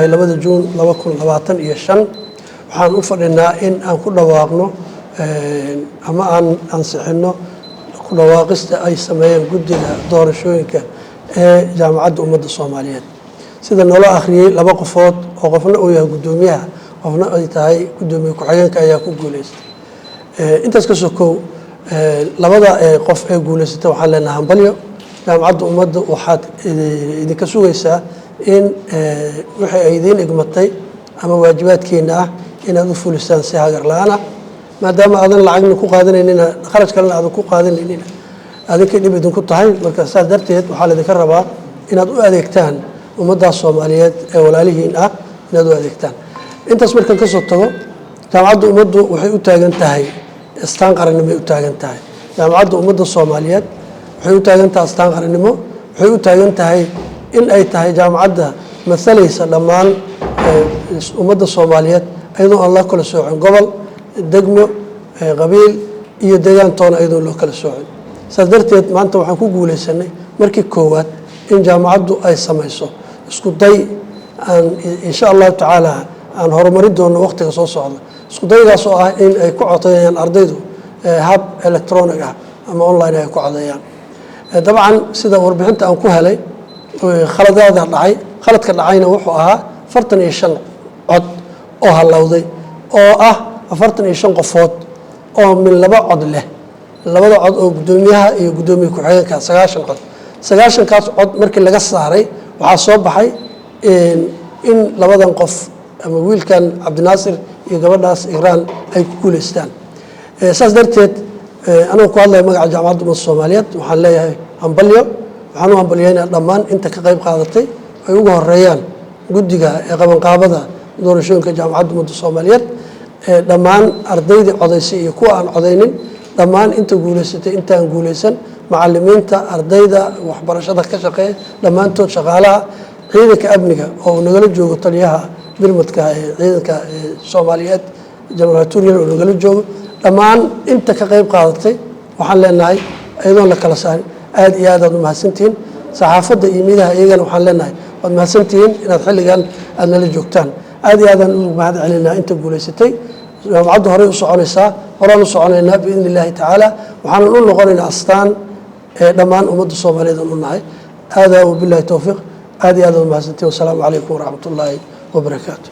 labada Juun 2025 waxaan u fadhinaa in aan ku dhawaaqno ama aan ansixino ku dhawaaqista ay sameeyeen guddiga doorashooyinka ee jaamacadda ummadda Soomaaliyeed sida noola akhriyay laba qofood oo qofna uu yahay gudoomiyaha qofna ay tahay gudoomiye ku-xigeenka ayaa ku guuleystay intaas ka soo koow labada qof ee guuleystay waxaan leenahay hambalyo jaamacadda ummadda waxaad idinka sugaysaa in wixii ay idin igmatay ama waajibaadkeena ah inaad u fulisaan si hagar la'aan ah maadaama aadan lacagna ku qaadanaynin kharaj kalena aadan ku qaadanaynin adinka dhib idinku tahay marka saas darteed waxaa laydinka rabaa inaad u adeegtaan ummadda Soomaaliyeed ee walaalihiin ah inaad u adeegtaan intaas markaan ka soo tago jaamacadda ummaddu waxay u taagan tahay astaan qarannimo u taagan tahay jaamacadda ummadda Soomaaliyeed waxay u taagan tahay astaan qarannimo waxay u taagan tahay in ay tahay jaamacadda masalaysa dhammaan ummadda Soomaaliyeed ayadoo aan la kala soocin gobol degmo qabiil iyo deegaan toona ayadoo loo kala soocin saas darteed maanta waxaan ku guuleysanay markii koowaad in jaamacaddu ay samayso isku day aan insha Allah taala aan horumarin doono waqtiga soo socda isku daygaas oo ah in ay ku codeeyaan ardaydu hab electronic ah ama online ay ku codeeyaan dabcan sida warbixinta aan ku helay khaladaada dhacay khaladka dhacayna wuxuu ahaa 45 cod oo halawday oo ah 45 qofood oo min laba cod leh labada cod oo gudoomiyaha iyo gudoomiye ku-xigeenka 90 cod 90 kaas cod markii laga saaray waxa soo baxay in labadan qof ama wiilkan Cabdinaasir iyo gabadhaas Igraan ay ku guuleystaan saas darteed anoo ku hadlay magaca jaamacadda ummadda Soomaaliyeed waxaan leeyahay hambalyo waxaan u hambalyeynaa dhammaan inta ka qayb qaadatay ay ugu horeeyaan guddiga ee qabanqaabada doorashooyinka jaamacadda ummadda Soomaaliyeed dhammaan ardayda codeysay iyo kuwa aan codeynin dhammaan inta guuleysatay inta aan guuleysan macallimiinta ardayda waxbarashada ka shaqeeya dhammaantood shaqaalaha ciidanka amniga oo nagala joogo taliyaha birmadka ee ciidanka Soomaaliyeed General Tuuriel oo nagala joogo dhammaan inta ka qayb qaadatay waxaan leenahay ayadoo la kala saarin aad iyo aad u mahadsantiin saxaafadda iyo miidaha iyagana waxaan leenahay waad mahadsantiin inaad xilligan aad nala joogtaan aad iyo aad aan ugu mahad celinaa inta guuleysatay jaamacaddu horey u soconaysaa horaan u soconaynaa biidni illaahi tacaala waxaan u noqonaynaa astaan dhammaan ummadda Soomaaliyeed u nahay hada wabillahi tawfiiq aad iyo aad u mahadsantiin wassalaamu calaykum waraxmatullaahi wabarakaatuh